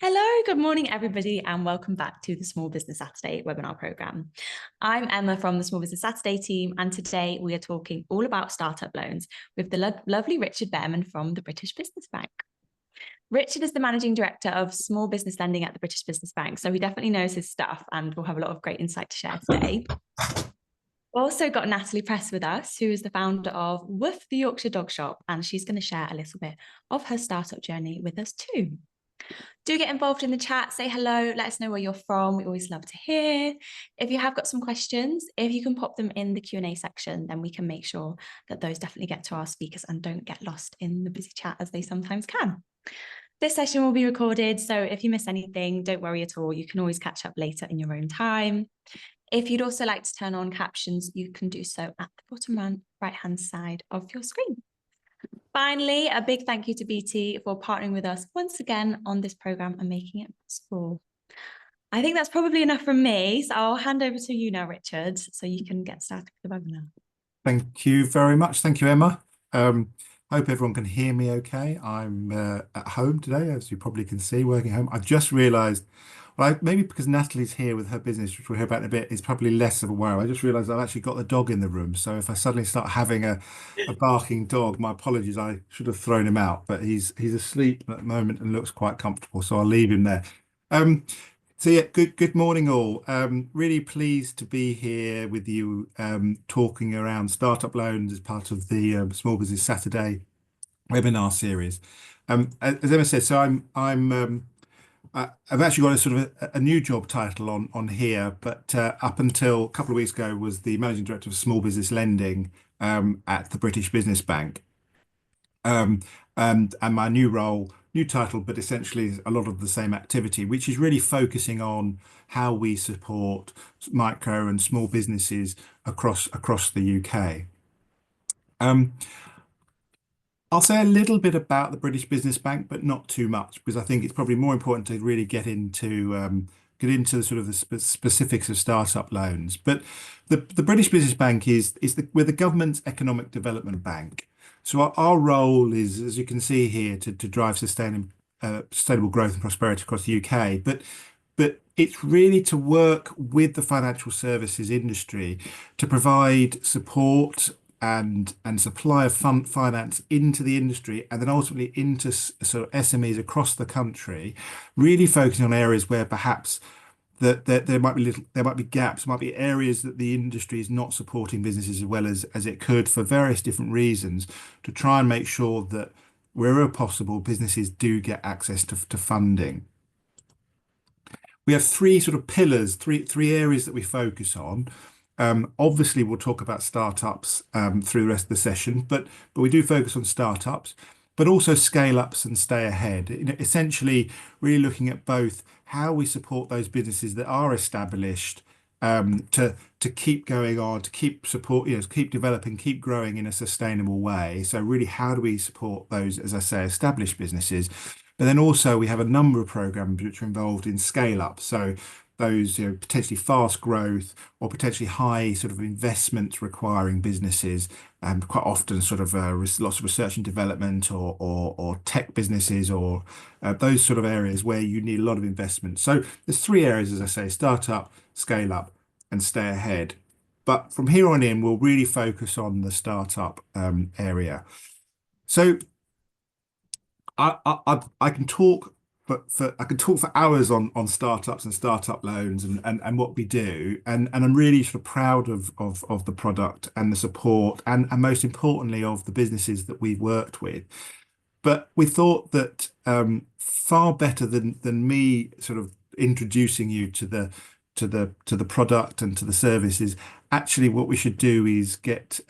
Hello, good morning, everybody, and welcome back to the Small Business Saturday webinar program. I'm Emma from the Small Business Saturday team, and today we are talking all about startup loans with the lovely Richard Bearman from the British Business Bank. Richard is the Managing Director of Small Business Lending at the British Business Bank, so he definitely knows his stuff and will have a lot of great insight to share today. We've also got Natalie Press with us, who is the founder of Woof the Yorkshire Dog Shop, and she's going to share a little bit of her startup journey with us too. Do get involved in the chat, say hello, let us know where you're from. We always love to hear. If you have got some questions, if you can pop them in the Q&A section, then we can make sure that those definitely get to our speakers and don't get lost in the busy chat as they sometimes can. This session will be recorded, so if you miss anything, don't worry at all. You can always catch up later in your own time. If you'd also like to turn on captions, you can do so at the bottom right-hand side of your screen. Finally, a big thank you to BT for partnering with us once again on this program and making it possible. I think that's probably enough from me, so I'll hand over to you now, Richard, so you can get started with the webinar. Thank you very much. Thank you, Emma. Hope everyone can hear me okay. I'm at home today, as you probably can see, working home. I've just realised, well, maybe because Natalie's here with her business, which we'll hear about in a bit, is probably less of a worry. I just realised I've actually got the dog in the room. So if I suddenly start having a barking dog, my apologies, I should have thrown him out, but he's asleep at the moment and looks quite comfortable. So I'll leave him there. So yeah, good morning all. Really pleased to be here with you talking around startup loans as part of the Small Business Saturday webinar series. As Emma said, so I've actually got a sort of a new job title on here, but up until a couple of weeks ago was the Managing Director of Small Business Lending at the British Business Bank. And my new role, new title, but essentially a lot of the same activity, which is really focusing on how we support micro and small businesses across the UK. I'll say a little bit about the British Business Bank, but not too much, because I think it's probably more important to really get into the sort of the specifics of startup loans. But the British Business Bank we're the government's economic development bank. So our role is, as you can see here, to drive sustainable growth and prosperity across the UK. But it's really to work with the financial services industry to provide support and supply of finance into the industry, and then ultimately into sort of SMEs across the country, really focusing on areas where perhaps that there might be gaps, might be areas that the industry is not supporting businesses as well as it could for various different reasons, to try and make sure that wherever possible, businesses do get access to funding. We have three sort of pillars, three areas that we focus on. Obviously, we'll talk about startups through the rest of the session, but we do focus on startups, but also scale ups and stay ahead. Essentially, really looking at both how we support those businesses that are established to keep going on, to keep support, keep developing, keep growing in a sustainable way. So really, how do we support those, as I say, established businesses? But then also we have a number of programs which are involved in scale up. So those potentially fast growth or potentially high sort of investment requiring businesses, and quite often sort of lots of research and development or tech businesses or those sort of areas where you need a lot of investment. So there's three areas, as I say: startup, scale up, and stay ahead. But from here on in, we'll really focus on the startup area. So I can talk, I can talk for hours on startups and startup loans and what we do, and I'm really sort of proud of the product and the support and most importantly of the businesses that we've worked with. But we thought that far better than me sort of introducing you to the product and to the services, actually what we should do is get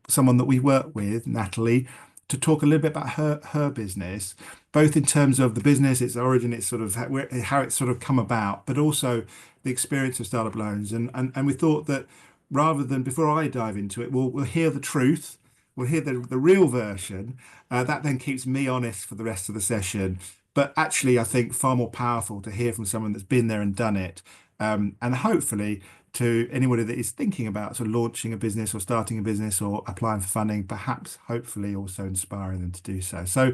someone that we work with, Natalie, to talk a little bit about her business, both in terms of the business, its origin, its sort of how it's sort of come about, but also the experience of startup loans. And we thought that rather than, before I dive into it, we'll hear the truth, we'll hear the real version. That then keeps me honest for the rest of the session. But actually, I think far more powerful to hear from someone that's been there and done it, and hopefully to anybody that is thinking about sort of launching a business or starting a business or applying for funding, perhaps hopefully also inspiring them to do so. So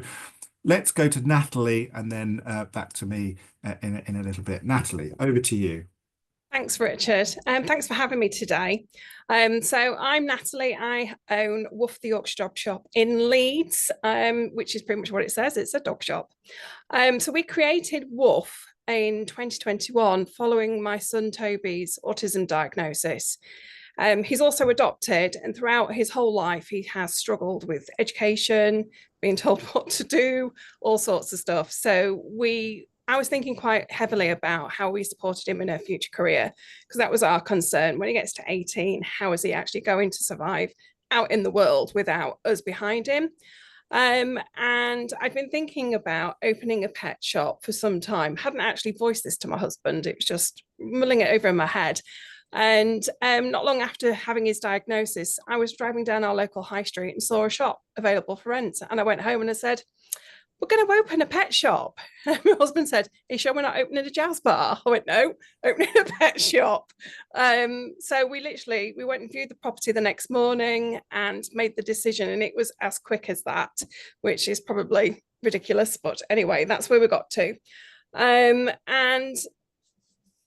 let's go to Natalie and then back to me in a little bit. Natalie, over to you. Thanks, Richard. Thanks for having me today. So I'm Natalie. I own Woof the Yorkshire Dog Shop in Leeds, which is pretty much what it says. It's a dog shop. So we created Woof in 2021 following my son Toby's autism diagnosis. He's also adopted, and throughout his whole life, he has struggled with education, being told what to do, all sorts of stuff. So I was thinking quite heavily about how we supported him in a future career, because that was our concern. When he gets to 18, how is he actually going to survive out in the world without us behind him? And I'd been thinking about opening a pet shop for some time. Hadn't actually voiced this to my husband. It was just mulling it over in my head. And not long after having his diagnosis, I was driving down our local high street and saw a shop available for rent. And I went home and I said, we're going to open a pet shop. And my husband said, are you sure we're not opening a jazz bar? I went, no, opening a pet shop. So we went and viewed the property the next morning and made the decision. And it was as quick as that, which is probably ridiculous. But anyway, that's where we got to. And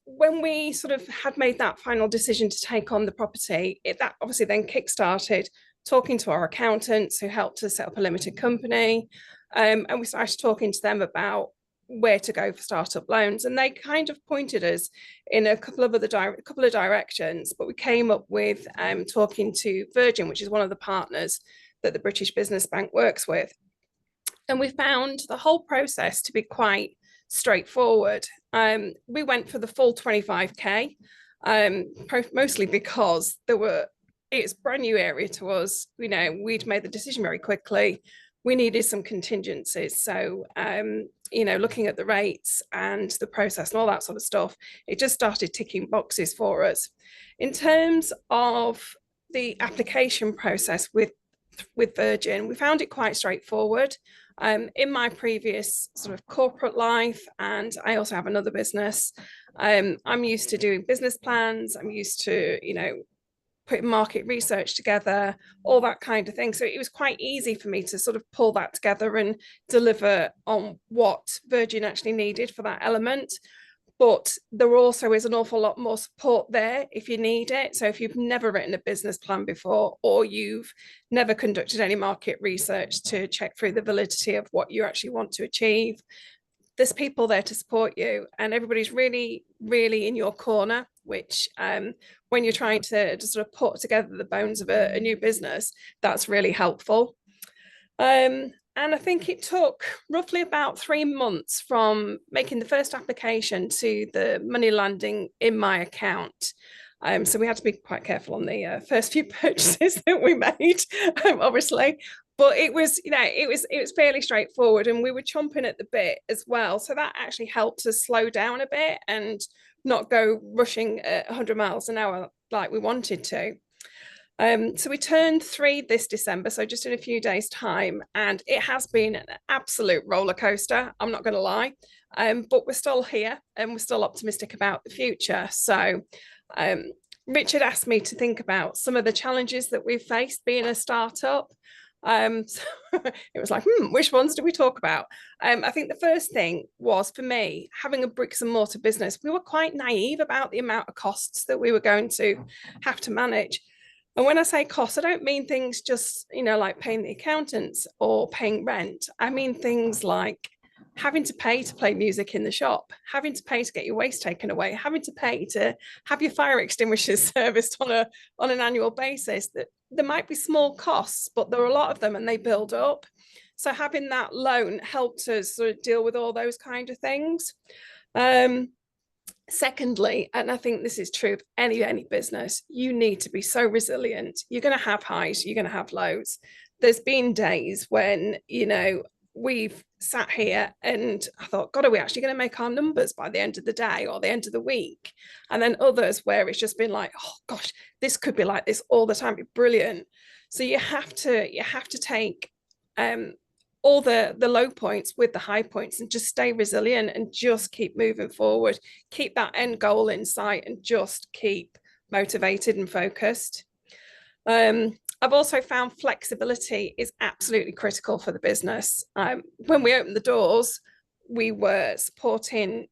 when we sort of had made that final decision to take on the property, that obviously then kick-started talking to our accountants who helped us set up a limited company. And we started talking to them about where to go for startup loans. And they kind of pointed us in a couple of directions, but we came up with talking to Virgin, which is one of the partners that the British Business Bank works with. And we found the whole process to be quite straightforward. We went for the full 25k, mostly because it's a brand new area to us. We'd made the decision very quickly. We needed some contingencies. So, looking at the rates and the process and all that sort of stuff, it just started ticking boxes for us. In terms of the application process with Virgin, we found it quite straightforward. In my previous sort of corporate life, and I also have another business, I'm used to doing business plans. I'm used to, putting market research together, all that kind of thing. So it was quite easy for me to sort of pull that together and deliver on what Virgin actually needed for that element. But there also is an awful lot more support there if you need it. So if you've never written a business plan before, or you've never conducted any market research to check through the validity of what you actually want to achieve, there's people there to support you, and everybody's really, really in your corner, which when you're trying to sort of put together the bones of a new business, that's really helpful. And I think it took roughly about 3 months from making the first application to the money landing in my account. So we had to be quite careful on the first few purchases that we made, obviously. But it was fairly straightforward, and we were chomping at the bit as well. So that actually helped us slow down a bit and not go rushing at 100 miles an hour like we wanted to. So we turned 3 this December, so just in a few days' time, and it has been an absolute roller coaster, I'm not going to lie, but we're still here and we're still optimistic about the future. So Richard asked me to think about some of the challenges that we've faced being a startup. So it was like, which ones do we talk about? I think the first thing was, for me, having a bricks and mortar business, we were quite naive about the amount of costs that we were going to have to manage. And when I say costs, I don't mean things just, like paying the accountants or paying rent. I mean things like having to pay to play music in the shop, having to pay to get your waste taken away, having to pay to have your fire extinguishers serviced on an annual basis. That there might be small costs, but there are a lot of them and they build up. So having that loan helped us sort of deal with all those kind of things. Secondly, and I think this is true of any business, you need to be so resilient. You're going to have highs, you're going to have lows. There's been days when, we've sat here and I thought, God, are we actually going to make our numbers by the end of the day or the end of the week? And then others where it's just been like, oh gosh, this could be like this all the time, be brilliant. So you have to take all the low points with the high points and just stay resilient and just keep moving forward, keep that end goal in sight and just keep motivated and focused. I've also found flexibility is absolutely critical for the business. When we opened the doors, we were supporting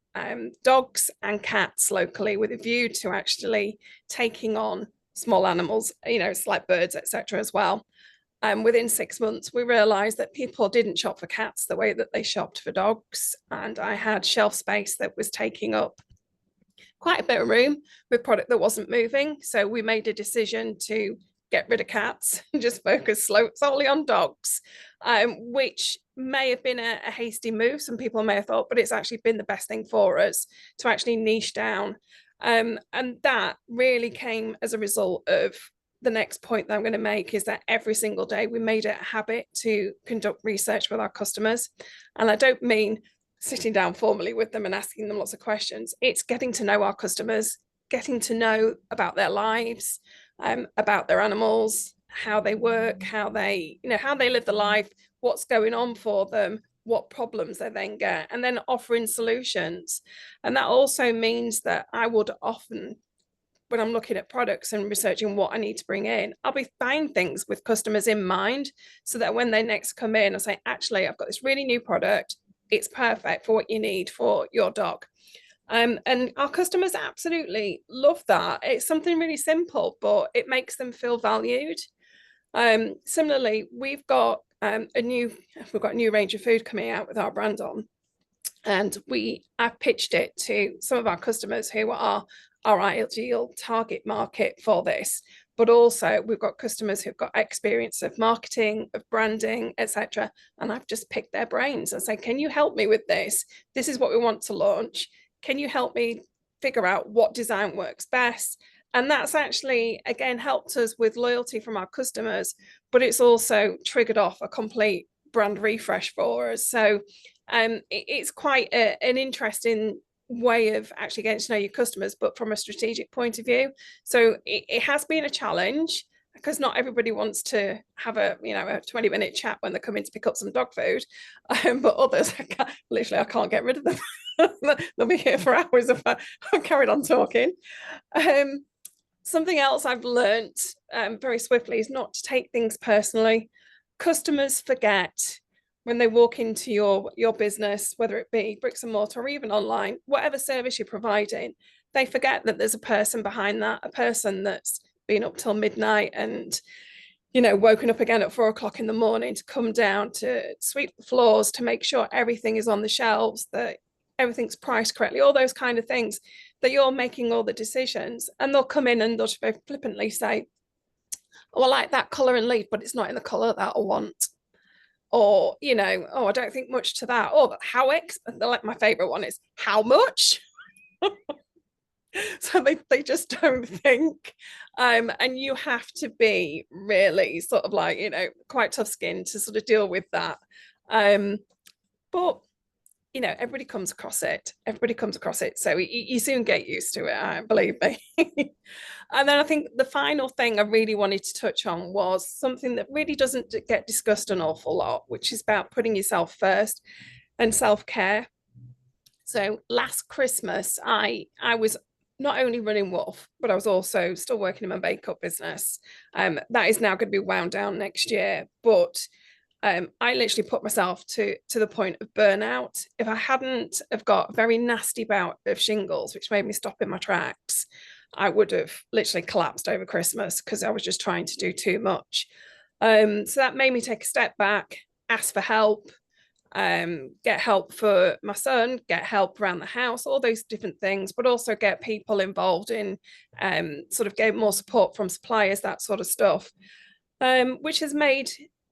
dogs and cats locally with a view to actually taking on small animals, it's like birds, etc. as well. Within 6 months, we realised that people didn't shop for cats the way that they shopped for dogs. And I had shelf space that was taking up quite a bit of room with product that wasn't moving. So we made a decision to get rid of cats and just focus solely on dogs, which may have been a hasty move. Some people may have thought, but it's actually been the best thing for us to actually niche down. And that really came as a result of the next point that I'm going to make is that every single day we made it a habit to conduct research with our customers. And I don't mean sitting down formally with them and asking them lots of questions. It's getting to know our customers, getting to know about their lives, about their animals, how they work, how they live the life, what's going on for them, what problems they then get, and then offering solutions. And that also means that I would often, when I'm looking at products and researching what I need to bring in, I'll be buying things with customers in mind so that when they next come in, I say, actually, I've got this really new product. It's perfect for what you need for your dog. And our customers absolutely love that. It's something really simple, but it makes them feel valued. Similarly, we've got a new range of food coming out with our brand on. And I've pitched it to some of our customers who are our ideal target market for this. But also we've got customers who've got experience of marketing, of branding, etc. And I've just picked their brains and say, can you help me with this? This is what we want to launch. Can you help me figure out what design works best? And that's actually, again, helped us with loyalty from our customers, but it's also triggered off a complete brand refresh for us. So it's quite an interesting way of actually getting to know your customers, but from a strategic point of view. So it has been a challenge because not everybody wants to have a 20-minute chat when they come in to pick up some dog food, but others, I can't get rid of them. They'll be here for hours if I've carried on talking. Something else I've learned very swiftly is not to take things personally. Customers forget when they walk into your business, whether it be bricks and mortar or even online, whatever service you're providing, they forget that there's a person behind that, a person that's been up till midnight and, woken up again at 4 o'clock in the morning to come down to sweep the floors, to make sure everything is on the shelves, that everything's priced correctly, all those kind of things, that you're making all the decisions. And they'll come in and they'll just very flippantly say, oh, I like that colour and leaf, but it's not in the colour that I want. Or, oh, I don't think much to that. Oh, how my favorite one is how much? So they just don't think. And you have to be really sort of like, quite tough skinned to sort of deal with that. But everybody comes across it. So you soon get used to it, believe me. And then I think the final thing I really wanted to touch on was something that really doesn't get discussed an awful lot, which is about putting yourself first and self-care. So last Christmas, I was not only running Wolf, but I was also still working in my makeup business. That is now going to be wound down next year. But I literally put myself to the point of burnout. If I hadn't have got a very nasty bout of shingles, which made me stop in my tracks, I would have literally collapsed over Christmas because I was just trying to do too much. So that made me take a step back, ask for help, get help for my son, get help around the house, all those different things, but also get people involved in sort of get more support from suppliers, that sort of stuff, which has made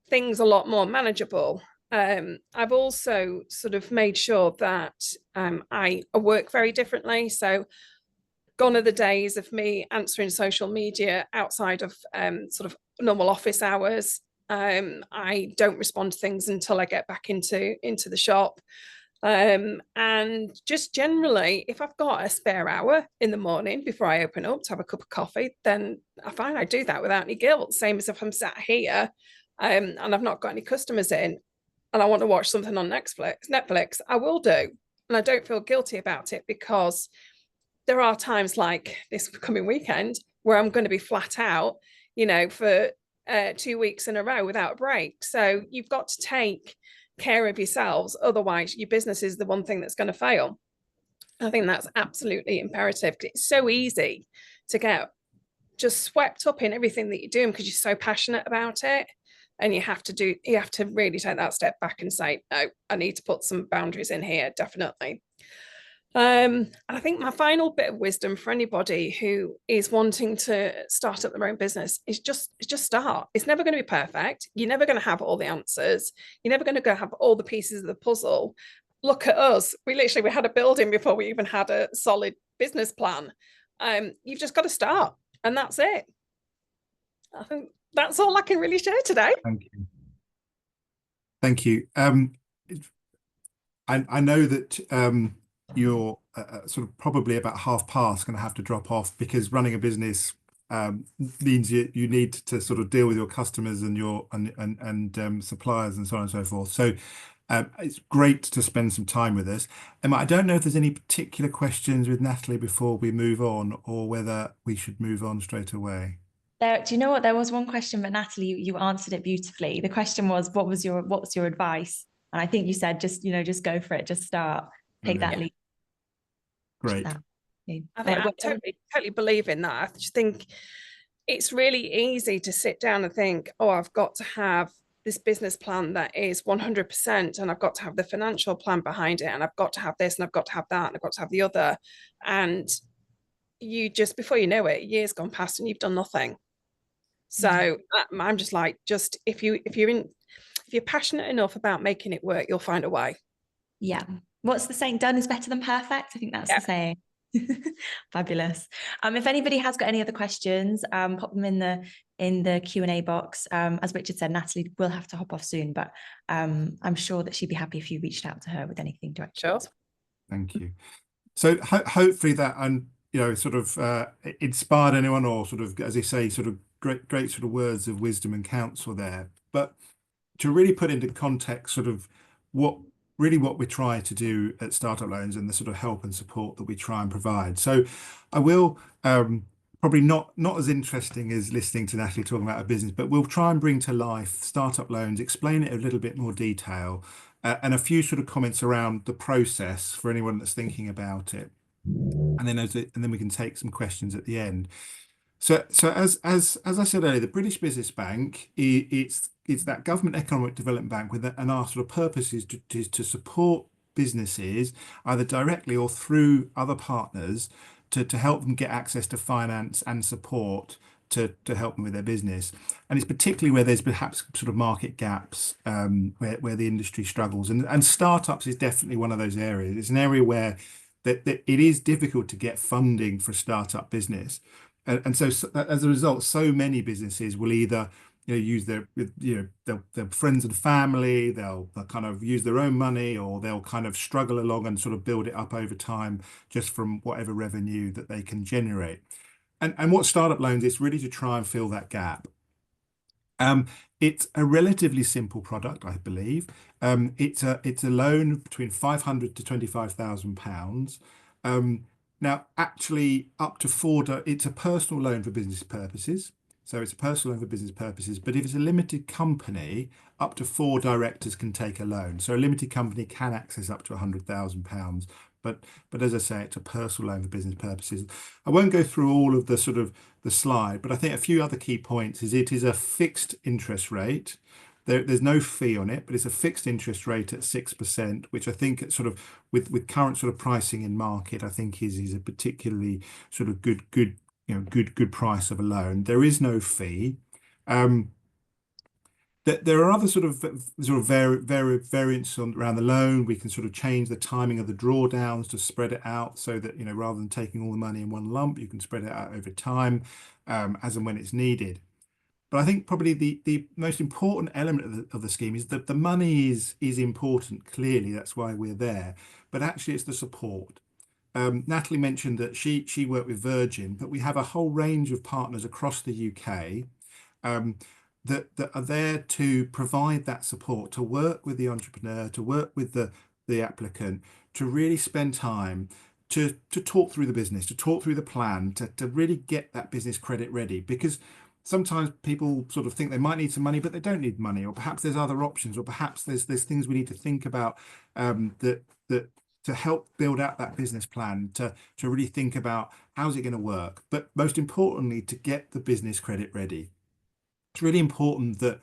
things a lot more manageable. I've also sort of made sure that I work very differently. So gone are the days of me answering social media outside of sort of normal office hours. I don't respond to things until I get back into the shop. And just generally, if I've got a spare hour in the morning before I open up to have a cup of coffee, then I find I do that without any guilt. Same as if I'm sat here and I've not got any customers in and I want to watch something on Netflix, I will do. And I don't feel guilty about it because there are times like this coming weekend where I'm going to be flat out, for 2 weeks in a row without a break. So you've got to take care of yourselves. Otherwise, your business is the one thing that's going to fail. I think that's absolutely imperative. It's so easy to get just swept up in everything that you're doing because you're so passionate about it. And you have to really take that step back and say, no, I need to put some boundaries in here, definitely. I think my final bit of wisdom for anybody who is wanting to start up their own business is just start. It's never going to be perfect. You're never going to have all the answers. You're never going to go have all the pieces of the puzzle. Look at us. We had a building before we even had a solid business plan. You've just got to start, and that's it. I think that's all I can really share today. Thank you. Thank you. I know that you're sort of probably about half past going to have to drop off, because running a business means you need to sort of deal with your customers and your suppliers and so on and so forth. So it's great to spend some time with us. I don't know if there's any particular questions with Natalie before we move on, or whether we should move on straight away. Do you know what? There was one question, but Natalie, you answered it beautifully. The question was, what was your advice? And I think you said, just go for it, just start, take that leap. Great. I totally believe in that. I just think it's really easy to sit down and think, oh, I've got to have this business plan that is 100%, and I've got to have the financial plan behind it, and I've got to have this, and I've got to have that, and I've got to have the other. And you just, before you know it, years gone past and you've done nothing. So I'm just like, if you're passionate enough about making it work, you'll find a way. Yeah. What's the saying? Done is better than perfect. I think that's the saying. Fabulous. If anybody has got any other questions, pop them in the Q&A box. As Richard said, Natalie will have to hop off soon, but I'm sure that she'd be happy if you reached out to her with anything direct. Sure. Thank you. So hopefully that sort of inspired anyone, or sort of, as they say, sort of great sort of words of wisdom and counsel there. But to really put into context sort of what we try to do at Startup Loans, and the sort of help and support that we try and provide. So I will probably not as interesting as listening to Natalie talking about a business, but we'll try and bring to life Startup Loans, explain it a little bit more detail, and a few sort of comments around the process for anyone that's thinking about it. And then we can take some questions at the end. So as I said earlier, the British Business Bank, it's that government economic development bank and our sort of purpose is to support businesses either directly or through other partners to help them get access to finance and support to help them with their business. And it's particularly where there's perhaps sort of market gaps, where the industry struggles, and startups is definitely one of those areas. It's an area where that it is difficult to get funding for a startup business. And so as a result, so many businesses will either use their friends and family, they'll kind of use their own money, or they'll kind of struggle along and sort of build it up over time just from whatever revenue that they can generate. And what Startup Loans is really to try and fill that gap. It's a relatively simple product, I believe. It's a loan between £500 to £25,000. Now, actually, up to it's a personal loan for business purposes. So it's a personal loan for business purposes. But if it's a limited company, up to 4 directors can take a loan. So a limited company can access up to £100,000. But as I say, it's a personal loan for business purposes. I won't go through all of the sort of the slide, but I think a few other key points is it is a fixed interest rate. There's no fee on it, but it's a fixed interest rate at 6%, which I think sort of with current sort of pricing in market, I think is a particularly sort of good price of a loan. There is no fee. There are other sort of variants around the loan. We can sort of change the timing of the drawdowns to spread it out so that rather than taking all the money in one lump, you can spread it out over time, as and when it's needed. But I think probably the most important element of the scheme is that the money is important. Clearly, that's why we're there. But actually, it's the support. Natalie mentioned that she worked with Virgin, but we have a whole range of partners across the UK that are there to provide that support, to work with the entrepreneur, to work with the applicant, to really spend time to talk through the business, to talk through the plan, to really get that business credit ready. Because sometimes people sort of think they might need some money, but they don't need money, or perhaps there's other options, or perhaps there's things we need to think about that to help build out that business plan, to really think about how's it going to work, but most importantly, to get the business credit ready. It's really important that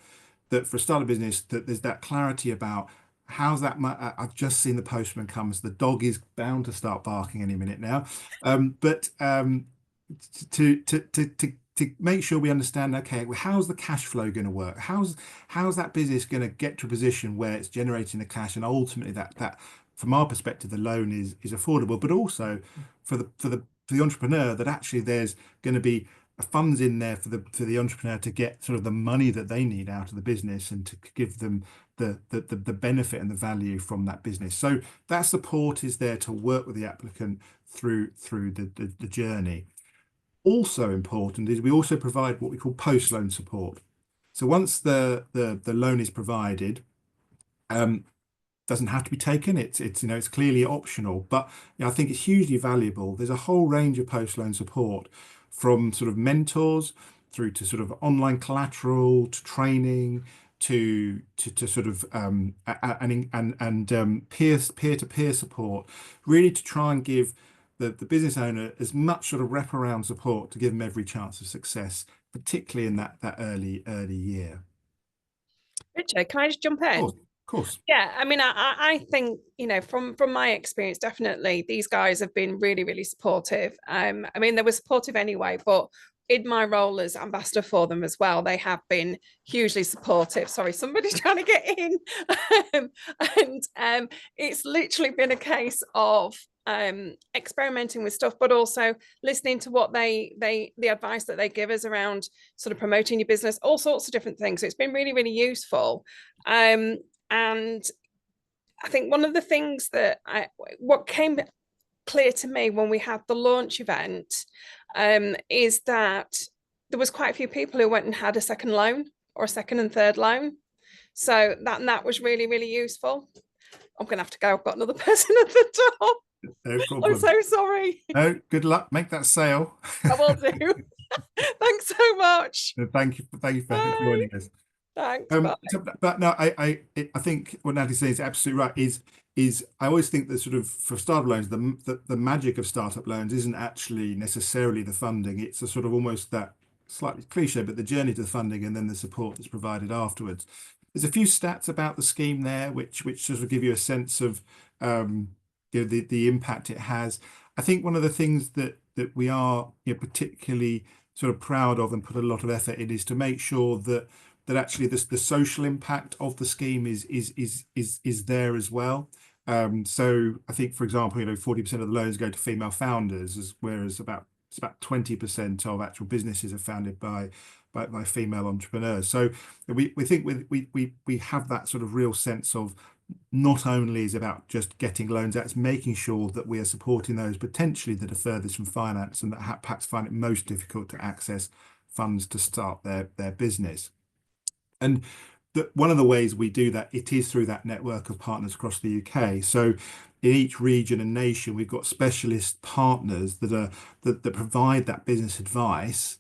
for a startup business that there's that clarity about how's that. I've just seen the postman comes. The dog is bound to start barking any minute now, but to make sure we understand, okay, well, how's the cash flow going to work? How's that business going to get to a position where it's generating the cash, and ultimately that from our perspective, the loan is affordable, but also for the entrepreneur, that actually there's going to be funds in there for the entrepreneur to get sort of the money that they need out of the business, and to give them the benefit and the value from that business. So that support is there to work with the applicant through the journey. Also important is we also provide what we call post-loan support. So once the loan is provided, doesn't have to be taken. It's clearly optional, but I think it's hugely valuable. There's a whole range of post-loan support, from sort of mentors through to sort of online collateral, to training, to sort of peer-to-peer support, really to try and give the business owner as much sort of wraparound support to give them every chance of success, particularly in that early year. Richard, can I just jump in? Of course. Yeah, I mean, I think, from my experience, definitely these guys have been really, really supportive. I mean, they were supportive anyway, but in my role as ambassador for them as well, they have been hugely supportive. Sorry, somebody's trying to get in. And it's literally been a case of experimenting with stuff, but also listening to what the advice that they give us around sort of promoting your business, all sorts of different things. So it's been really, really useful. And I think one of the things that what came clear to me when we had the launch event is that there was quite a few people who went and had a second loan, or a second and third loan. So that was really, really useful. I'm going to have to go. I've got another person at the door. No problem. I'm so sorry. No, good luck. Make that sale. I will do. Thanks so much. Thank you for joining us. Thanks. But no, I think what Natalie's saying is absolutely right. Is I always think that sort of for startup loans, the magic of startup loans isn't actually necessarily the funding. It's a sort of almost that slightly cliche, but the journey to the funding and then the support that's provided afterwards. There's a few stats about the scheme there, which sort of give you a sense of the impact it has. I think one of the things that we are particularly sort of proud of and put a lot of effort in is to make sure that actually the social impact of the scheme is there as well. So I think, for example, 40% of the loans go to female founders, whereas about 20% of actual businesses are founded by female entrepreneurs. So we think we have that sort of real sense of, not only is about just getting loans out, it's making sure that we are supporting those potentially that are furthest from finance and that perhaps find it most difficult to access funds to start their business. And one of the ways we do that, it is through that network of partners across the UK. So in each region and nation, we've got specialist partners that provide that business advice.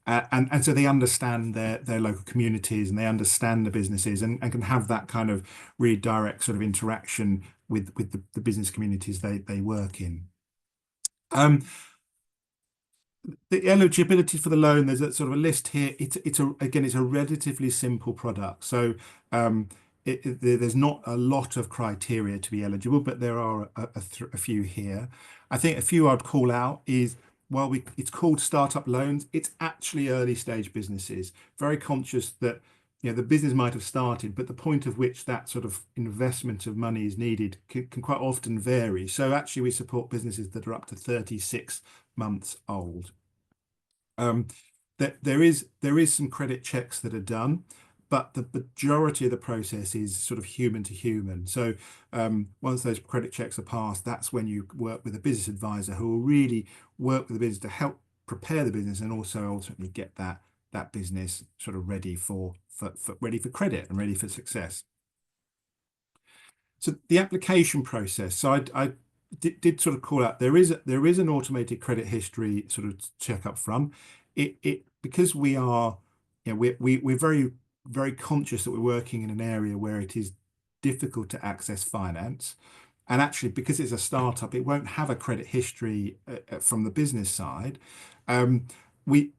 And so they understand their local communities, and they understand the businesses, and can have that kind of really direct sort of interaction with the business communities they work in. The eligibility for the loan, there's a sort of a list here. It's a relatively simple product. So there's not a lot of criteria to be eligible, but there are a few here. I think a few I'd call out is, while it's called startup loans, it's actually early stage businesses, very conscious that the business might have started, but the point at which that sort of investment of money is needed can quite often vary. So actually we support businesses that are up to 36 months old. There is some credit checks that are done, but the majority of the process is sort of human to human. So once those credit checks are passed, that's when you work with a business advisor who will really work with the business to help prepare the business, and also ultimately get that business sort of ready for credit and ready for success. So the application process. So I did sort of call out, there is an automated credit history sort of check up front. Because we are we're very conscious that we're working in an area where it is difficult to access finance. And actually, because it's a startup, it won't have a credit history from the business side. We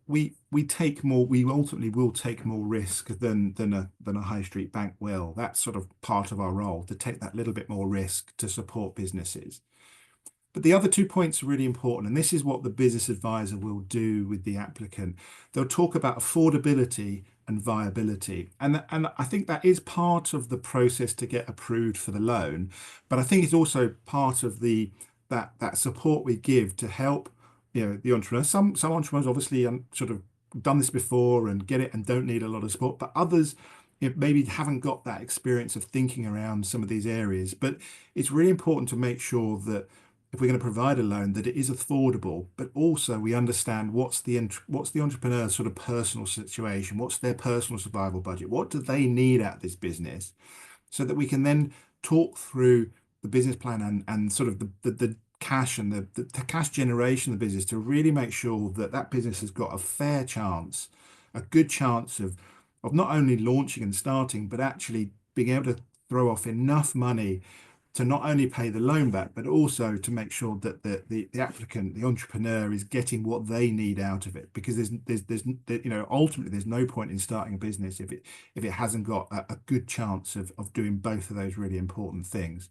take more. We ultimately will take more risk than a high street bank will. That's sort of part of our role, to take that little bit more risk to support businesses. But the other 2 points are really important, and this is what the business advisor will do with the applicant. They'll talk about affordability and viability, and I think that is part of the process to get approved for the loan. But I think it's also part of that support we give to help the entrepreneur. Some entrepreneurs obviously sort of done this before and get it and don't need a lot of support, but others maybe haven't got that experience of thinking around some of these areas. But it's really important to make sure that if we're going to provide a loan, that it is affordable, but also we understand what's the entrepreneur's sort of personal situation, what's their personal survival budget, what do they need out of this business, so that we can then talk through the business plan and sort of the cash and the cash generation of the business, to really make sure that that business has got a fair chance, a good chance of not only launching and starting, but actually being able to throw off enough money to not only pay the loan back, but also to make sure that the applicant, the entrepreneur, is getting what they need out of it. Because ultimately there's no point in starting a business if it hasn't got a good chance of doing both of those really important things.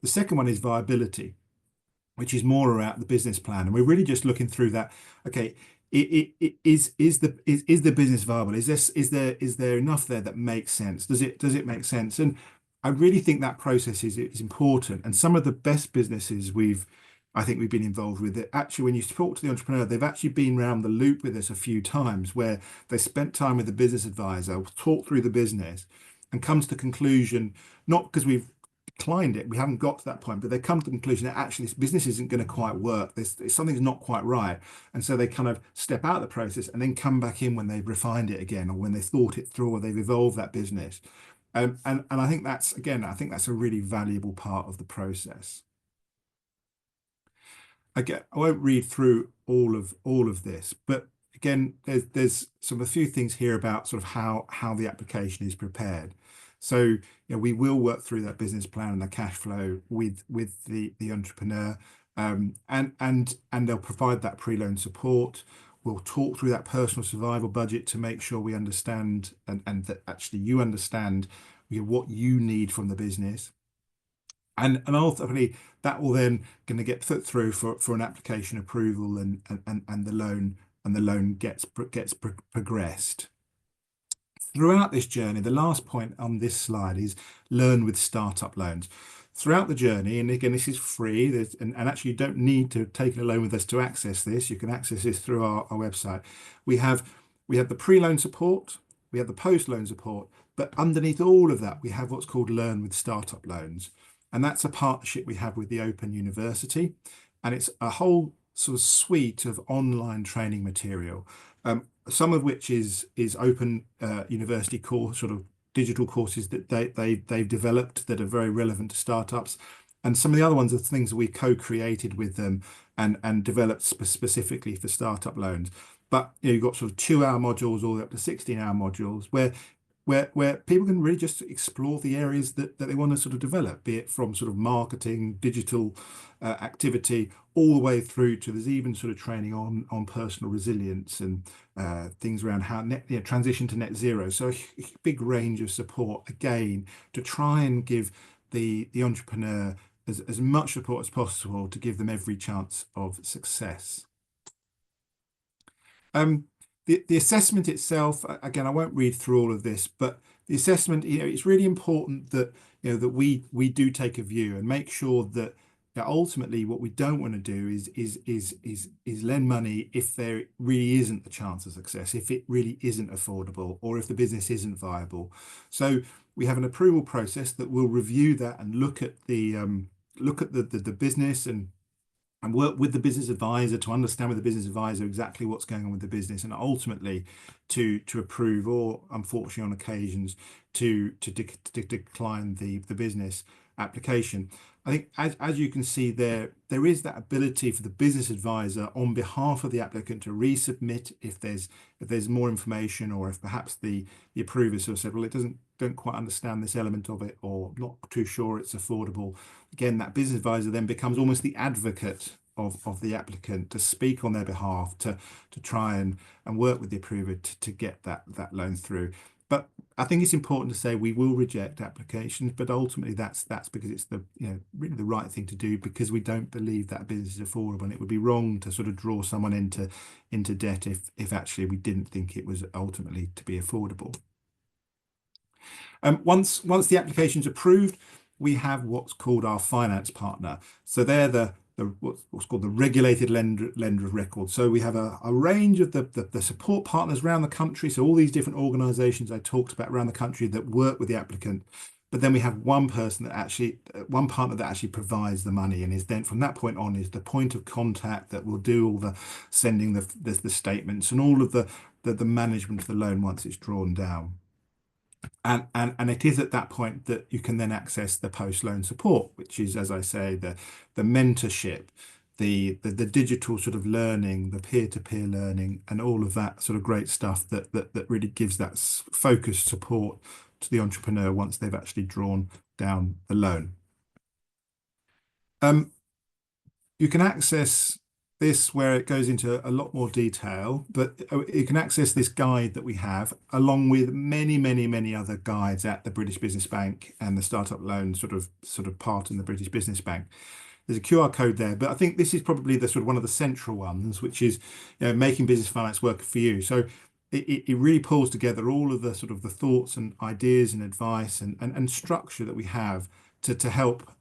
The second one is viability, which is more around the business plan, and we're really just looking through that. Okay, is the business viable? Is there enough there that makes sense? Does it make sense? And I really think that process is important. And some of the best businesses I think we've been involved with it. Actually, when you talk to the entrepreneur, they've actually been around the loop with us a few times, where they spent time with the business advisor, talked through the business, and comes to the conclusion, not because we've declined it, we haven't got to that point, but they come to the conclusion that actually this business isn't going to quite work. Something's not quite right. And so they kind of step out of the process and then come back in when they've refined it again, or when they thought it through, or they've evolved that business. And I think that's a really valuable part of the process. Again, I won't read through all of this, but again, there's a few things here about sort of how the application is prepared. So we will work through that business plan and the cash flow with the entrepreneur, and they'll provide that pre-loan support. We'll talk through that personal survival budget to make sure we understand and that actually you understand what you need from the business. And ultimately that will then going to get put through for an application approval, and the loan gets progressed. Throughout this journey, the last point on this slide is learn with startup loans. Throughout the journey, and again, this is free, and actually you don't need to take a loan with us to access this. You can access this through our website. We have the pre-loan support, we have the post-loan support, but underneath all of that, we have what's called Learn with Startup Loans. And that's a partnership we have with the Open University. And it's a whole sort of suite of online training material, some of which is Open University course, sort of digital courses that they've developed that are very relevant to startups. And some of the other ones are things that we co-created with them and developed specifically for startup loans. But you've got sort of 2-hour modules all the way up to 16-hour modules where people can really just explore the areas that they want to sort of develop, be it from sort of marketing, digital activity, all the way through to there's even sort of training on personal resilience and things around how transition to net zero. So a big range of support, again, to try and give the entrepreneur as much support as possible to give them every chance of success. The assessment itself, again, I won't read through all of this, but the assessment, it's really important that that we do take a view and make sure that ultimately what we don't want to do is lend money if there really isn't a chance of success, if it really isn't affordable, or if the business isn't viable. So we have an approval process that will review that and look at the business and work with the business advisor to understand with the business advisor exactly what's going on with the business, and ultimately to approve, or unfortunately on occasions to decline the business application. I think as you can see there is that ability for the business advisor on behalf of the applicant to resubmit if there's more information, or if perhaps the approver sort of said, well, it don't quite understand this element of it, or not too sure it's affordable. Again, that business advisor then becomes almost the advocate of the applicant to speak on their behalf, to try and work with the approver to get that loan through. But I think it's important to say we will reject applications, but ultimately that's because it's really the right thing to do, because we don't believe that business is affordable, and it would be wrong to sort of draw someone into debt if actually we didn't think it was ultimately to be affordable. Once the application's approved, we have what's called our finance partner. So they're what's called the regulated lender of record. So we have a range of the support partners around the country. So all these different organizations I talked about around the country that work with the applicant. But then we have one partner that actually provides the money, and is then from that point on is the point of contact that will do all the sending the statements and all of the management of the loan once it's drawn down. And it is at that point that you can then access the post-loan support, which is, as I say, the mentorship, the digital sort of learning, the peer-to-peer learning, and all of that sort of great stuff that really gives that focused support to the entrepreneur once they've actually drawn down the loan. You can access this where it goes into a lot more detail, but you can access this guide that we have along with many other guides at the British Business Bank and the Startup Loan sort of part in the British Business Bank. There's a QR code there, but I think this is probably the sort of one of the central ones, which is making business finance work for you. So it really pulls together all of the sort of the thoughts and ideas and advice and structure that we have to help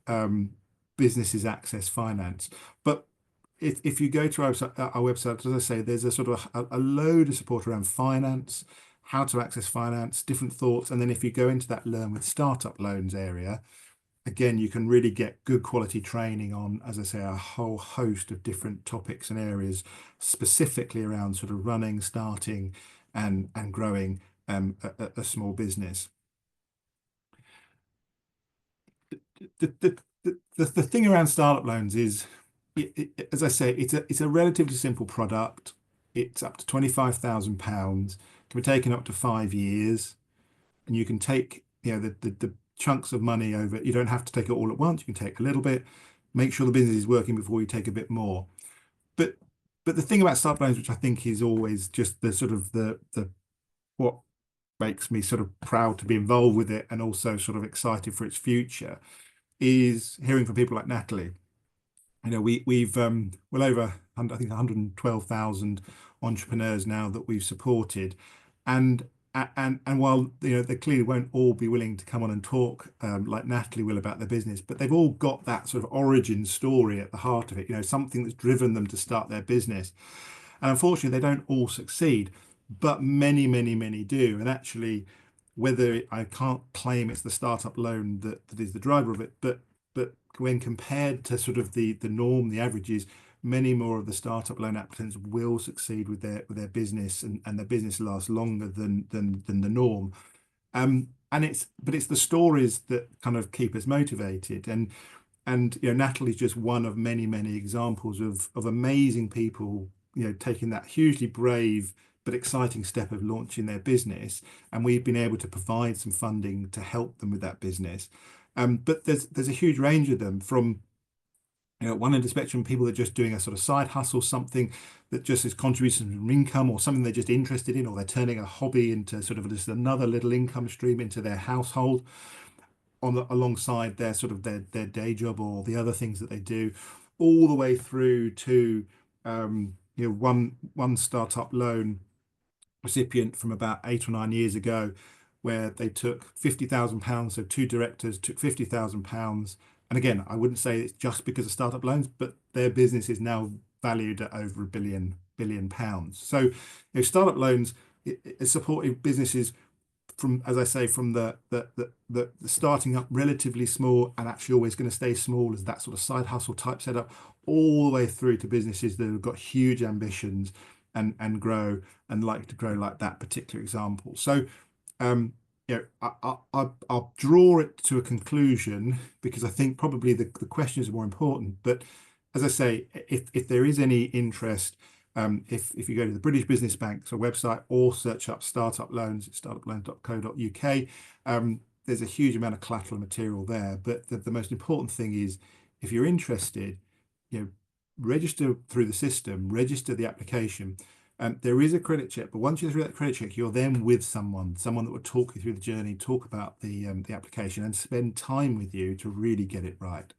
businesses access finance. But if you go to our website, as I say, there's a sort of a load of support around finance, how to access finance, different thoughts. And then if you go into that Learn with Startup Loans area, again, you can really get good quality training on, as I say, a whole host of different topics and areas, specifically around sort of running, starting and growing a small business. The thing around startup loans is, as I say, it's a relatively simple product. It's up to £25,000, can be taken up to 5 years, and you can take the chunks of money over. You don't have to take it all at once. You can take a little bit, make sure the business is working before you take a bit more. But the thing about startup loans, which I think is always just the sort of the what makes me sort of proud to be involved with it, and also sort of excited for its future, is hearing from people like Natalie. We've well over, I think, 112,000 entrepreneurs now that we've supported, and while they clearly won't all be willing to come on and talk like Natalie will about their business, but they've all got that sort of origin story at the heart of it. Something that's driven them to start their business, and unfortunately they don't all succeed, but many do. And actually, whether I can't claim it's the startup loan that is the driver of it, but when compared to sort of the norm, the averages, many more of the startup loan applicants will succeed with their business, and their business lasts longer than the norm. But it's the stories that kind of keep us motivated. And Natalie's just one of many examples of amazing people taking that hugely brave but exciting step of launching their business, and we've been able to provide some funding to help them with that business. But there's a huge range of them, from one end of the spectrum, people that are just doing a sort of side hustle, something that just is contributing from income, or something they're just interested in, or they're turning a hobby into sort of just another little income stream into their household alongside their sort of their day job or the other things that they do, all the way through to one startup loan recipient from about 8 or 9 years ago, where they took £50,000. So 2 directors took £50,000. And again, I wouldn't say it's just because of startup loans, but their business is now valued at over £1 billion. So startup loans is supporting businesses from, as I say, from the starting up relatively small and actually always going to stay small as that sort of side hustle type setup, all the way through to businesses that have got huge ambitions and grow and like to grow like that particular example. So I'll draw it to a conclusion because I think probably the questions are more important. But as I say, if there is any interest, if you go to the British Business Bank's website or search up startup loans, startuploans.co.uk, there's a huge amount of collateral material there. But the most important thing is, if you're interested, register through the system, register the application. There is a credit check, but once you're through that credit check, you're then with someone that will talk you through the journey, talk about the application, and spend time with you to really get it right.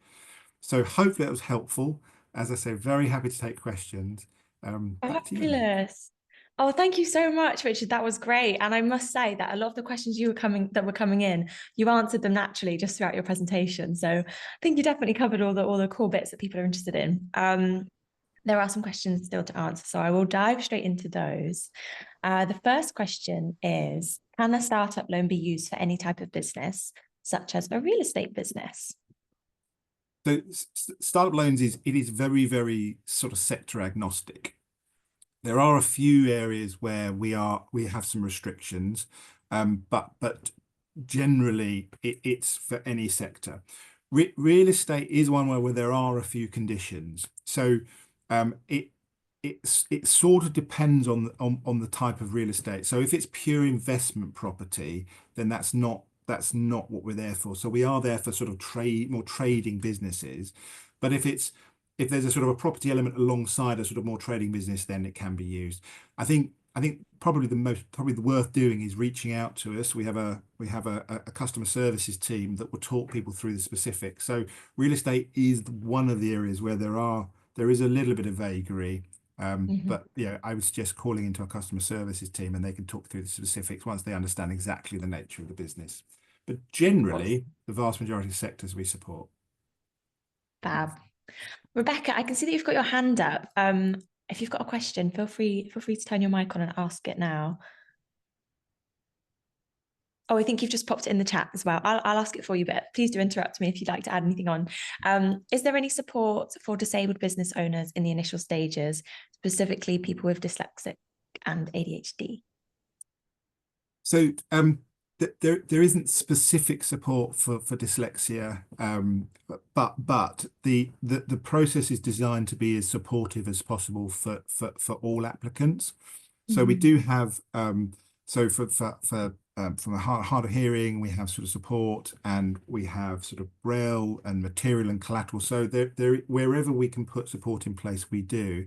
So hopefully that was helpful. As I say, very happy to take questions. Back to you. Fabulous. Oh, thank you so much, Richard. That was great. And I must say that a lot of the questions that were coming in, you answered them naturally just throughout your presentation. So I think you definitely covered all the core bits that people are interested in. There are some questions still to answer, so I will dive straight into those. The first question is, can a startup loan be used for any type of business, such as a real estate business? So startup loans it is very, very sort of sector agnostic. There are a few areas where we have some restrictions, but generally it's for any sector. Real estate is one where there are a few conditions. So it sort of depends on the type of real estate. So if it's pure investment property, then that's not what we're there for. So we are there for sort of more trading businesses. But if there's a sort of a property element alongside a sort of more trading business, then it can be used. I think probably the worth doing is reaching out to us. We have a customer services team that will talk people through the specifics. So real estate is one of the areas where there is a little bit of vagary. But I would suggest calling into our customer services team and they can talk through the specifics once they understand exactly the nature of the business. But generally, the vast majority of sectors we support. Fab. Rebecca, I can see that you've got your hand up. If you've got a question, feel free to turn your mic on and ask it now. Oh, I think you've just popped it in the chat as well. I'll ask it for you, but please do interrupt me if you'd like to add anything on. Is there any support for disabled business owners in the initial stages, specifically people with dyslexic and ADHD? So there isn't specific support for dyslexia, but the process is designed to be as supportive as possible for all applicants. So we do have so from a hard of hearing, we have sort of support, and we have sort of braille and material and collateral. So wherever we can put support in place, we do.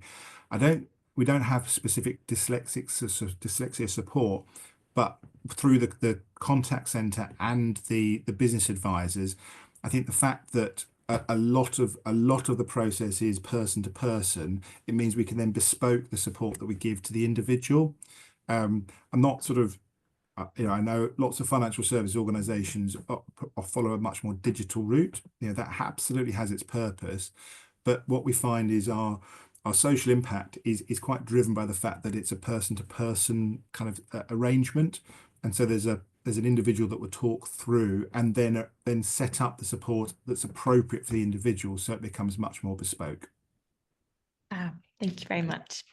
We don't have specific dyslexia support, but through the contact center and the business advisors, I think the fact that a lot of the process is person to person, it means we can then bespoke the support that we give to the individual. I'm not sort of, I know lots of financial service organizations follow a much more digital route. That absolutely has its purpose. But what we find is our social impact is quite driven by the fact that it's a person-to-person kind of arrangement. And so there's an individual that will talk through and then set up the support that's appropriate for the individual, so it becomes much more bespoke. Thank you very much.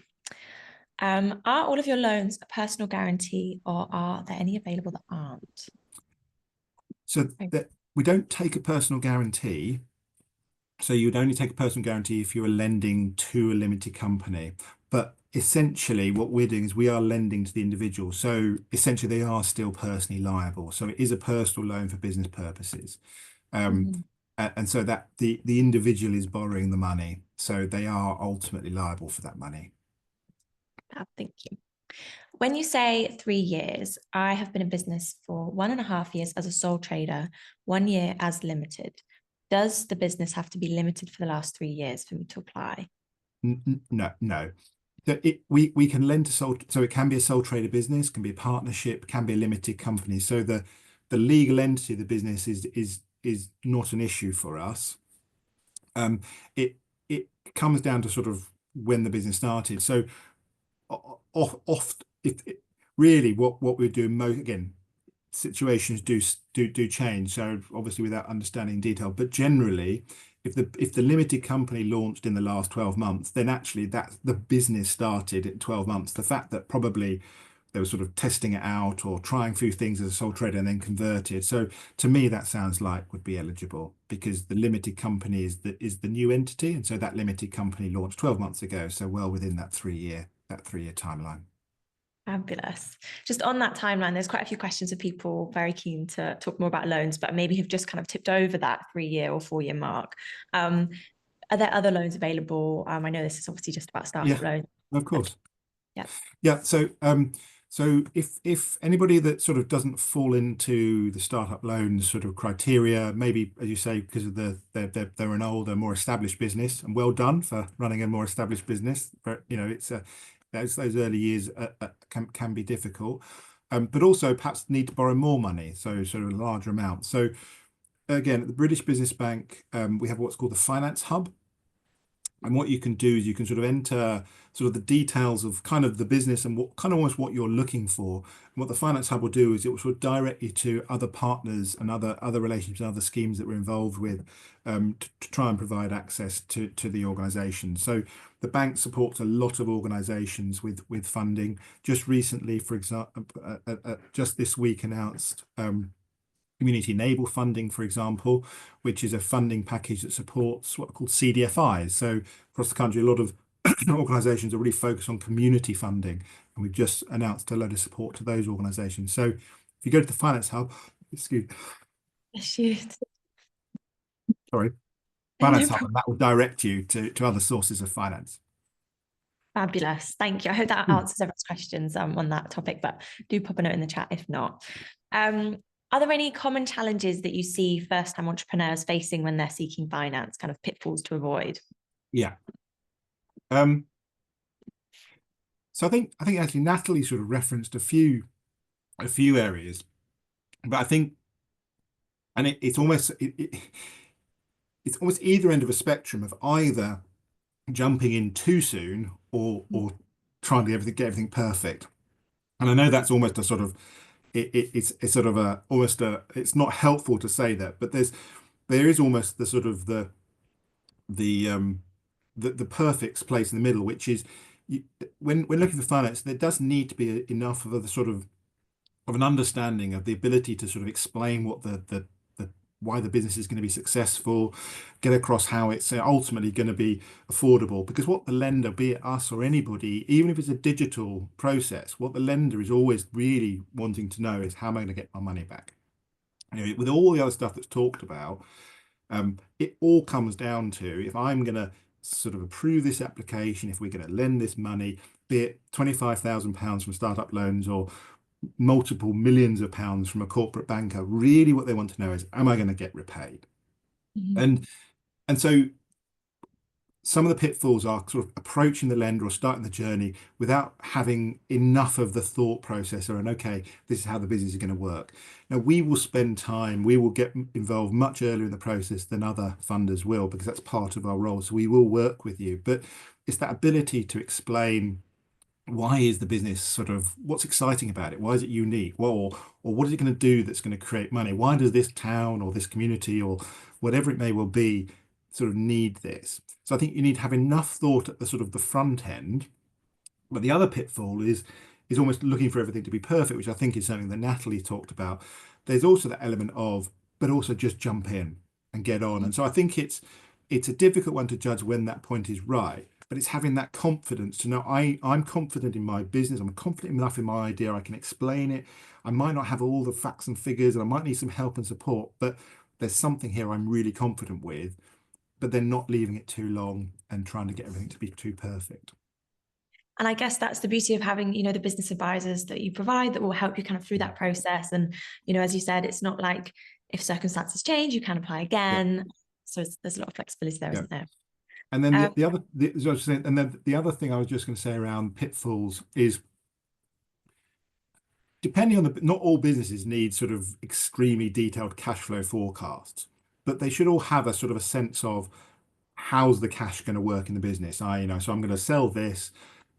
Are all of your loans a personal guarantee, or are there any available that aren't? So we don't take a personal guarantee. So you would only take a personal guarantee if you were lending to a limited company. But essentially what we're doing is we are lending to the individual. So essentially they are still personally liable. So it is a personal loan for business purposes. And so that the individual is borrowing the money. So they are ultimately liable for that money. Thank you. When you say 3 years, I have been in business for 1.5 years as a sole trader, 1 year as limited. Does the business have to be limited for the last 3 years for me to apply? No. We can lend to sole, so it can be a sole trader business, can be a partnership, can be a limited company. So the legal entity of the business is not an issue for us. It comes down to sort of when the business started. So really what we're doing again, situations do change, so obviously without understanding detail, but generally if the limited company launched in the last 12 months, then actually the business started in 12 months. The fact that probably they were sort of testing it out or trying a few things as a sole trader and then converted. So to me, that sounds like would be eligible, because the limited company is the new entity, and so that limited company launched 12 months ago, so well within that 3-year timeline. Fabulous. Just on that timeline, there's quite a few questions of people very keen to talk more about loans, but maybe have just kind of tipped over that 3-year or 4-year mark. Are there other loans available? I know this is obviously just about startup loans. Of course. Yeah. So if anybody that sort of doesn't fall into the startup loans sort of criteria, maybe as you say, because of they're an older, more established business, and well done for running a more established business. But it's those early years can be difficult, but also perhaps need to borrow more money, so sort of a larger amount. So again, at the British Business Bank, we have what's called the Finance Hub. And what you can do is you can sort of enter sort of the details of kind of the business and what kind of almost what you're looking for. And what the Finance Hub will do is it will sort of direct you to other partners and other relationships and other schemes that we're involved with, to try and provide access to the organisation. So the bank supports a lot of organisations with funding. Just recently, for example, just this week announced Community Enable funding, for example, which is a funding package that supports what are called CDFIs. So across the country, a lot of organisations are really focused on community funding, and we've just announced a load of support to those organisations. So if you go to the Finance Hub, Finance Hub, and that will direct you to other sources of finance. Fabulous. Thank you. I hope that answers everyone's questions on that topic, but do pop a note in the chat if not. Are there any common challenges that you see first-time entrepreneurs facing when they're seeking finance, kind of pitfalls to avoid? Yeah. So I think actually Natalie sort of referenced a few areas, but I think, and it's almost either end of a spectrum of either jumping in too soon or trying to get everything perfect. And I know that's almost a sort of it's sort of it's not helpful to say that, but there is almost the sort of the perfect place in the middle, which is when looking for finance, there does need to be enough of a sort of an understanding of the ability to sort of explain what why the business is going to be successful, get across how it's ultimately going to be affordable. Because what the lender, be it us or anybody, even if it's a digital process, what the lender is always really wanting to know is, how am I going to get my money back? With all the other stuff that's talked about, it all comes down to, if I'm going to sort of approve this application, if we're going to lend this money, be it £25,000 from startup loans or multiple millions of pounds from a corporate banker, really what they want to know is, am I going to get repaid? And so some of the pitfalls are sort of approaching the lender or starting the journey without having enough of the thought process around, okay, this is how the business is going to work. Now, we will spend time, we will get involved much earlier in the process than other funders will, because that's part of our role. So we will work with you, but it's that ability to explain, why is the business sort of, what's exciting about it? Why is it unique? Well, or what is it going to do that's going to create money? Why does this town or this community or whatever it may well be sort of need this? So I think you need to have enough thought at the sort of the front end. But the other pitfall is almost looking for everything to be perfect, which I think is something that Natalie talked about. There's also that element of, but also just jump in and get on. And so I think it's a difficult one to judge when that point is right. But it's having that confidence to know, I'm confident in my business, I'm confident enough in my idea, I can explain it. I might not have all the facts and figures, and I might need some help and support, but there's something here I'm really confident with, but then not leaving it too long and trying to get everything to be too perfect. And I guess that's the beauty of having, the business advisors that you provide that will help you kind of through that process. And, as you said, it's not like if circumstances change, you can apply again. Yeah. So there's a lot of flexibility there, isn't there? And then the other thing I was just going to say around pitfalls is, depending on not all businesses need sort of extremely detailed cash flow forecasts, but they should all have a sort of a sense of, how's the cash going to work in the business? So I'm going to sell this.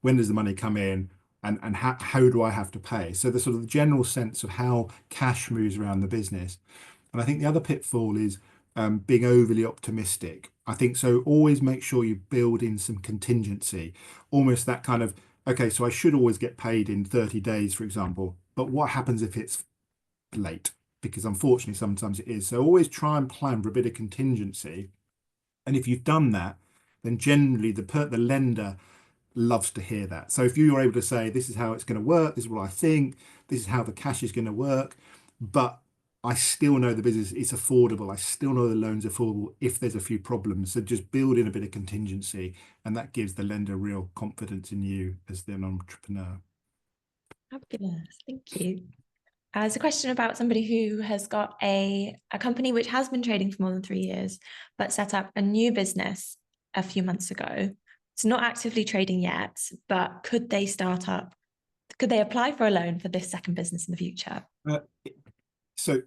When does the money come in? And how do I have to pay? So the sort of the general sense of how cash moves around the business. And I think the other pitfall is being overly optimistic. I think so. Always make sure you build in some contingency, almost that kind of okay, so I should always get paid in 30 days, for example, but what happens if it's late? Because unfortunately, sometimes it is. So always try and plan for a bit of contingency. And if you've done that, then generally the lender loves to hear that. So if you're able to say, this is how it's going to work, this is what I think, this is how the cash is going to work, but I still know the business is affordable. I still know the loans are affordable if there's a few problems. So just build in a bit of contingency, and that gives the lender real confidence in you as an entrepreneur. Fabulous. Thank you. As a question about somebody who has got a company which has been trading for more than 3 years, but set up a new business a few months ago. It's not actively trading yet, but could they apply for a loan for this second business in the future? So,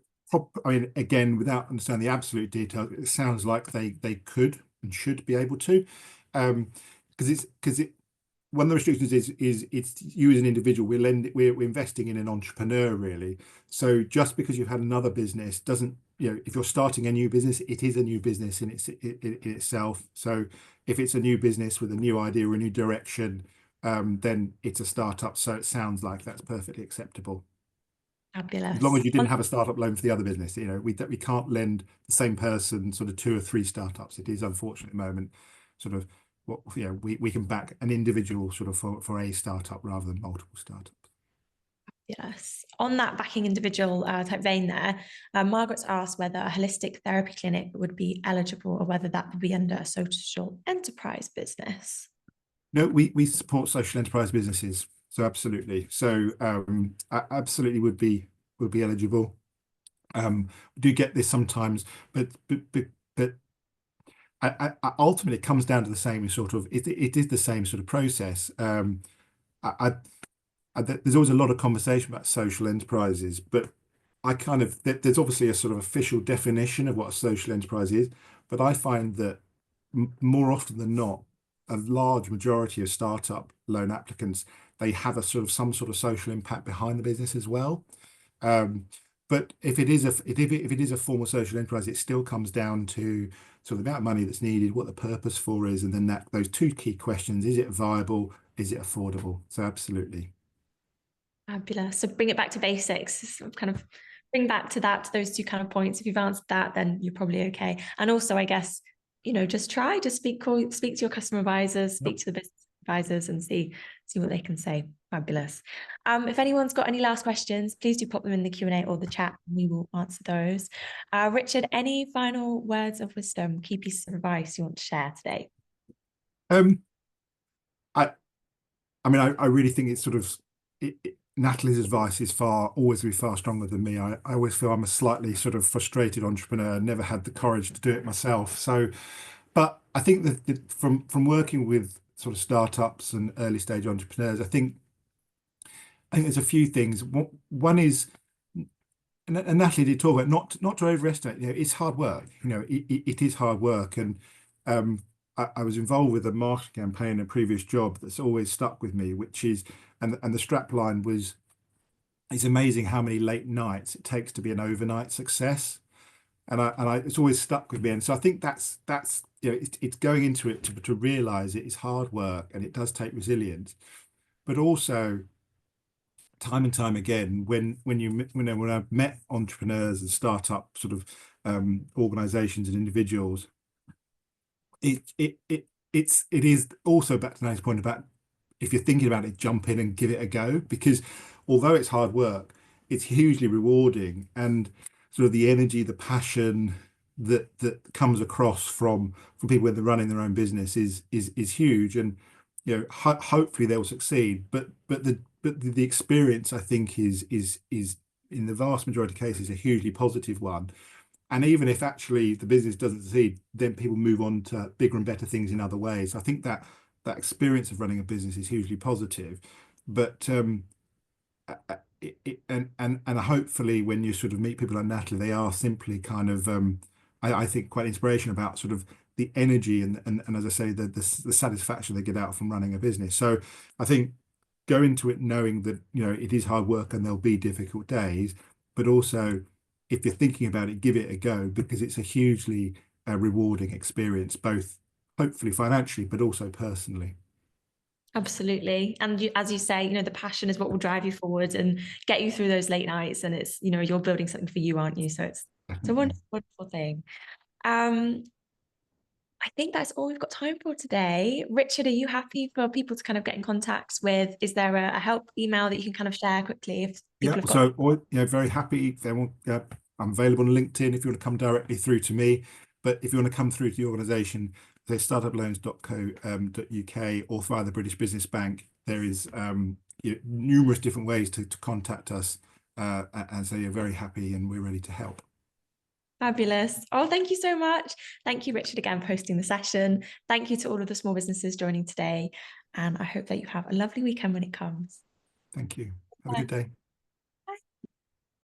I mean, again, without understanding the absolute detail, it sounds like they could and should be able to, because one of the restrictions is it's you as an individual. We're investing in an entrepreneur, really. So just because you've had another business doesn't, if you're starting a new business, it is a new business in itself. So if it's a new business with a new idea or a new direction, then it's a startup. So it sounds like that's perfectly acceptable. Fabulous. As long as you didn't have a startup loan for the other business, we can't lend the same person sort of 2 or 3 startups. It is unfortunate at the moment, sort of we can back an individual sort of for a startup rather than multiple startups. Yes. On that backing individual type vein there, Margaret's asked whether a holistic therapy clinic would be eligible or whether that would be under a social enterprise business. No, we support social enterprise businesses. So absolutely. So absolutely would be eligible. We do get this sometimes, but ultimately it comes down to the same sort of it is the same sort of process. There's always a lot of conversation about social enterprises, but there's obviously a sort of official definition of what a social enterprise is, but I find that more often than not, a large majority of startup loan applicants, they have some sort of social impact behind the business as well. But if it is a formal social enterprise, it still comes down to sort of the amount of money that's needed, what the purpose for is, and then those 2 key questions: is it viable? Is it affordable? So absolutely. Fabulous. So bring it back to basics, kind of bring back to those 2 kind of points. If you've answered that, then you're probably okay. And also, I guess, just try to speak to your customer advisors, speak to the business advisors, and see what they can say. Fabulous. If anyone's got any last questions, please do pop them in the Q&A or the chat, and we will answer those. Richard, any final words of wisdom, key pieces of advice you want to share today? I really think it's sort of Natalie's advice is always be far stronger than me. I always feel I'm a slightly sort of frustrated entrepreneur, never had the courage to do it myself. So, but I think that from working with sort of startups and early stage entrepreneurs, I think there's a few things. One is, and Natalie did talk about not to overestimate. It's hard work. It is hard work, and I was involved with a marketing campaign in a previous job that's always stuck with me, which is, and the strapline was, it's amazing how many late nights it takes to be an overnight success, and it's always stuck with me. And so I think that's it's going into it to realize it is hard work and it does take resilience, but also time and time again when I've met entrepreneurs and startup sort of organizations and individuals, it is also back to Nate's point about, if you're thinking about it, jump in and give it a go, because although it's hard work, it's hugely rewarding, and sort of the energy, the passion that comes across from people when they're running their own business is huge, and hopefully they'll succeed. But the experience, I think, is in the vast majority of cases a hugely positive one. And even if actually the business doesn't succeed, then people move on to bigger and better things in other ways. I think that experience of running a business is hugely positive. But and hopefully when you sort of meet people like Natalie, they are simply kind of I think quite inspiration about sort of the energy and as I say, the satisfaction they get out from running a business. So I think go into it knowing that it is hard work and there'll be difficult days, but also, if you're thinking about it, give it a go, because it's a hugely rewarding experience, both hopefully financially, but also personally. Absolutely. And as you say, the passion is what will drive you forward and get you through those late nights. And it's, you're building something for you, aren't you? So it's a wonderful, wonderful thing. I think that's all we've got time for today. Richard, are you happy for people to kind of get in contact with? Is there a help email that you can kind of share quickly if people have got? So very happy if they want. I'm available on LinkedIn if you want to come directly through to me. But if you want to come through to the organisation, say startuploans.co.uk or via the British Business Bank, there is numerous different ways to contact us. And so you're very happy and we're ready to help. Fabulous. Oh, thank you so much. Thank you, Richard, again, for hosting the session. Thank you to all of the small businesses joining today. And I hope that you have a lovely weekend when it comes. Thank you. Have a good day.